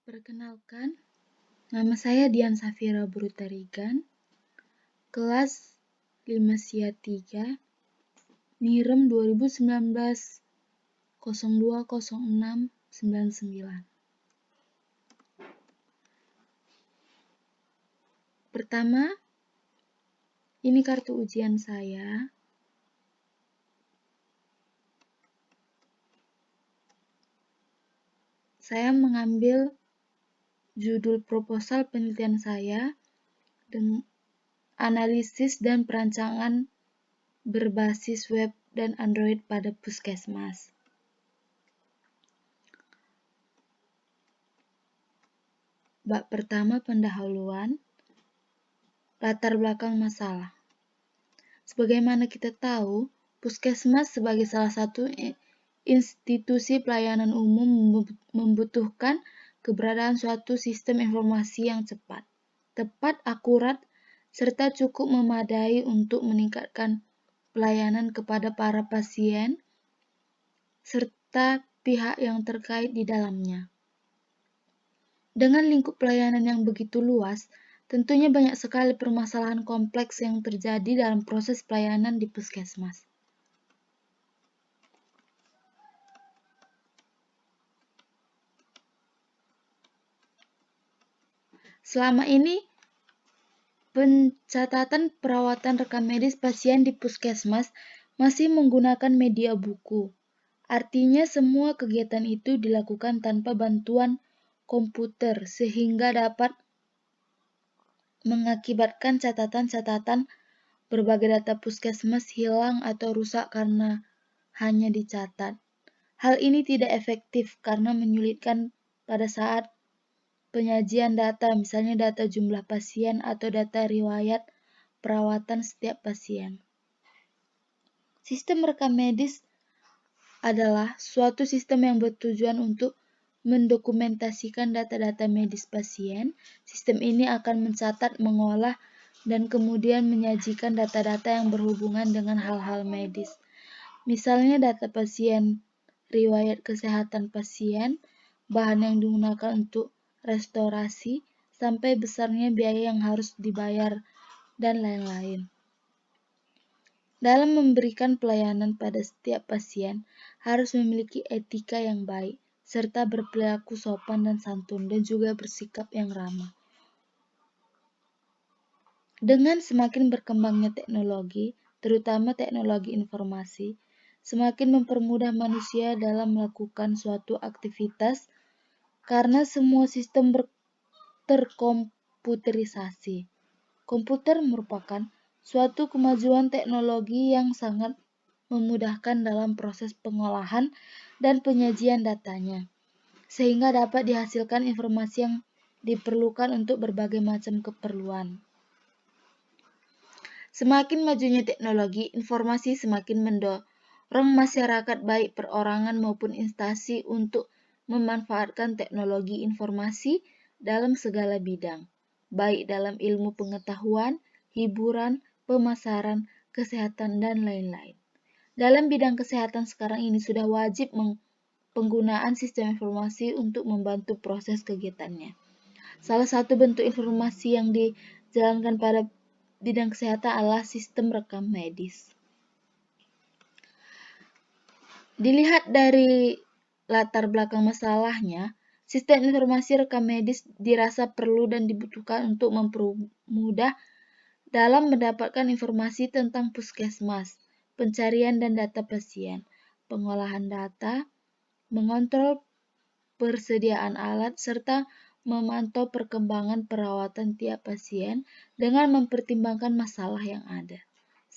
Perkenalkan, nama saya Dian Safira Brutarigan, kelas 5 SIA 3, NIREM 2019 020699. Pertama, ini kartu ujian saya. Saya mengambil judul proposal penelitian saya dengan analisis dan perancangan berbasis web dan Android pada puskesmas. Bab pertama, pendahuluan, latar belakang masalah. Sebagaimana kita tahu, puskesmas sebagai salah satu institusi pelayanan umum membutuhkan keberadaan suatu sistem informasi yang cepat, tepat, akurat, serta cukup memadai untuk meningkatkan pelayanan kepada para pasien serta pihak yang terkait di dalamnya. Dengan lingkup pelayanan yang begitu luas, tentunya banyak sekali permasalahan kompleks yang terjadi dalam proses pelayanan di puskesmas. Selama ini, pencatatan perawatan rekam medis pasien di puskesmas masih menggunakan media buku. Artinya semua kegiatan itu dilakukan tanpa bantuan komputer sehingga dapat mengakibatkan catatan-catatan berbagai data puskesmas hilang atau rusak karena hanya dicatat. Hal ini tidak efektif karena menyulitkan pada saat penyajian data, misalnya data jumlah pasien atau data riwayat perawatan setiap pasien. Sistem rekam medis adalah suatu sistem yang bertujuan untuk mendokumentasikan data-data medis pasien. Sistem ini akan mencatat, mengolah, dan kemudian menyajikan data-data yang berhubungan dengan hal-hal medis. Misalnya data pasien, riwayat kesehatan pasien, bahan yang digunakan untuk restorasi, sampai besarnya biaya yang harus dibayar, dan lain-lain. Dalam memberikan pelayanan pada setiap pasien, harus memiliki etika yang baik, serta berperilaku sopan dan santun, dan juga bersikap yang ramah. Dengan semakin berkembangnya teknologi, terutama teknologi informasi, semakin mempermudah manusia dalam melakukan suatu aktivitas karena semua sistem terkomputerisasi. Komputer merupakan suatu kemajuan teknologi yang sangat memudahkan dalam proses pengolahan dan penyajian datanya, sehingga dapat dihasilkan informasi yang diperlukan untuk berbagai macam keperluan. Semakin majunya teknologi informasi semakin mendorong masyarakat baik perorangan maupun instansi untuk memanfaatkan teknologi informasi dalam segala bidang, baik dalam ilmu pengetahuan, hiburan, pemasaran, kesehatan, dan lain-lain. Dalam bidang kesehatan sekarang ini sudah wajib penggunaan sistem informasi untuk membantu proses kegiatannya. Salah satu bentuk informasi yang dijalankan pada bidang kesehatan adalah sistem rekam medis. Dilihat dari latar belakang masalahnya, sistem informasi rekam medis dirasa perlu dan dibutuhkan untuk mempermudah dalam mendapatkan informasi tentang puskesmas, pencarian dan data pasien, pengolahan data, mengontrol persediaan alat, serta memantau perkembangan perawatan tiap pasien dengan mempertimbangkan masalah yang ada.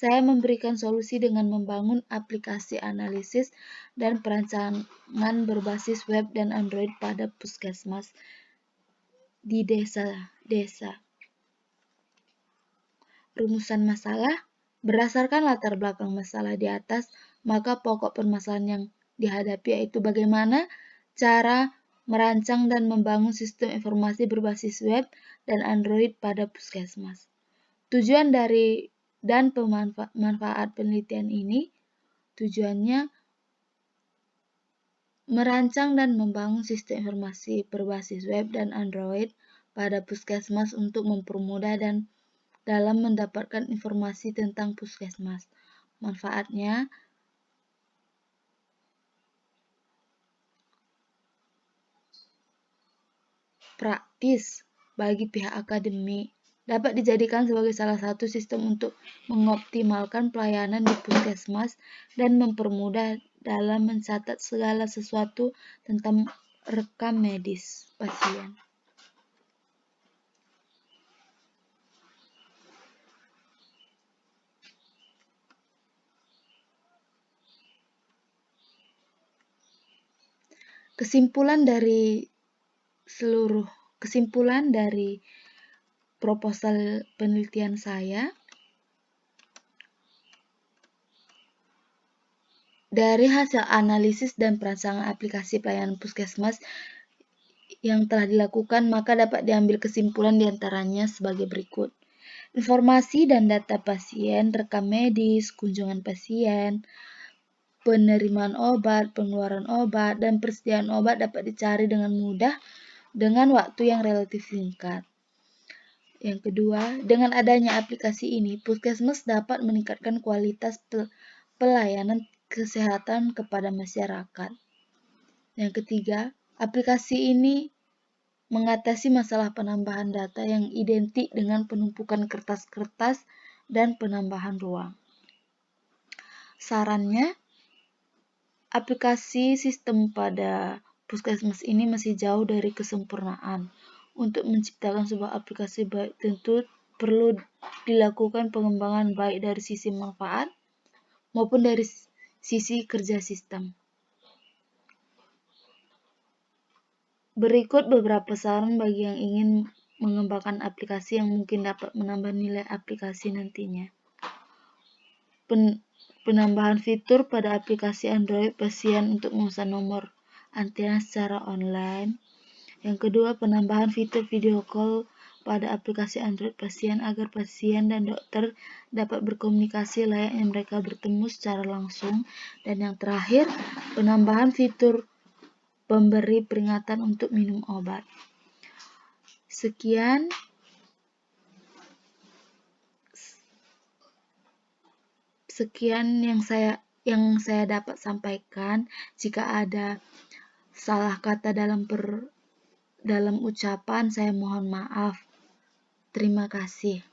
Saya memberikan solusi dengan membangun aplikasi analisis dan perancangan berbasis web dan Android pada puskesmas di desa-desa. Rumusan masalah berdasarkan latar belakang masalah di atas, maka pokok permasalahan yang dihadapi yaitu bagaimana cara merancang dan membangun sistem informasi berbasis web dan Android pada puskesmas. Tujuan dari dan manfaat penelitian ini tujuannya Merancang dan membangun sistem informasi berbasis web dan Android pada puskesmas untuk mempermudah dan dalam mendapatkan informasi tentang puskesmas. Manfaatnya, praktis bagi pihak akademik, dapat dijadikan sebagai salah satu sistem untuk mengoptimalkan pelayanan di puskesmas dan mempermudah dalam mencatat segala sesuatu tentang rekam medis pasien. Kesimpulan dari proposal penelitian saya, dari hasil analisis dan perancangan aplikasi pelayanan puskesmas yang telah dilakukan, maka dapat diambil kesimpulan diantaranya sebagai berikut. Informasi dan data pasien, rekam medis, kunjungan pasien, penerimaan obat, pengeluaran obat, dan persediaan obat dapat dicari dengan mudah dengan waktu yang relatif singkat. Yang kedua, dengan adanya aplikasi ini, puskesmas dapat meningkatkan kualitas pelayanan kesehatan kepada masyarakat. Yang ketiga, aplikasi ini mengatasi masalah penambahan data yang identik dengan penumpukan kertas-kertas dan penambahan ruang. Sarannya, aplikasi sistem pada puskesmas ini masih jauh dari kesempurnaan. Untuk menciptakan sebuah aplikasi baik tentu perlu dilakukan pengembangan baik dari sisi manfaat maupun dari sisi kerja sistem. Berikut beberapa saran bagi yang ingin mengembangkan aplikasi yang mungkin dapat menambah nilai aplikasi nantinya. Penambahan fitur pada aplikasi Android pasien untuk memesan nomor antena secara online. Yang kedua, penambahan fitur video call pada aplikasi Android pasien agar pasien dan dokter dapat berkomunikasi layaknya mereka bertemu secara langsung. Dan yang terakhir, penambahan fitur pemberi peringatan untuk minum obat. Sekian yang saya dapat sampaikan. Jika ada salah kata dalam ucapan, saya mohon maaf. Terima kasih.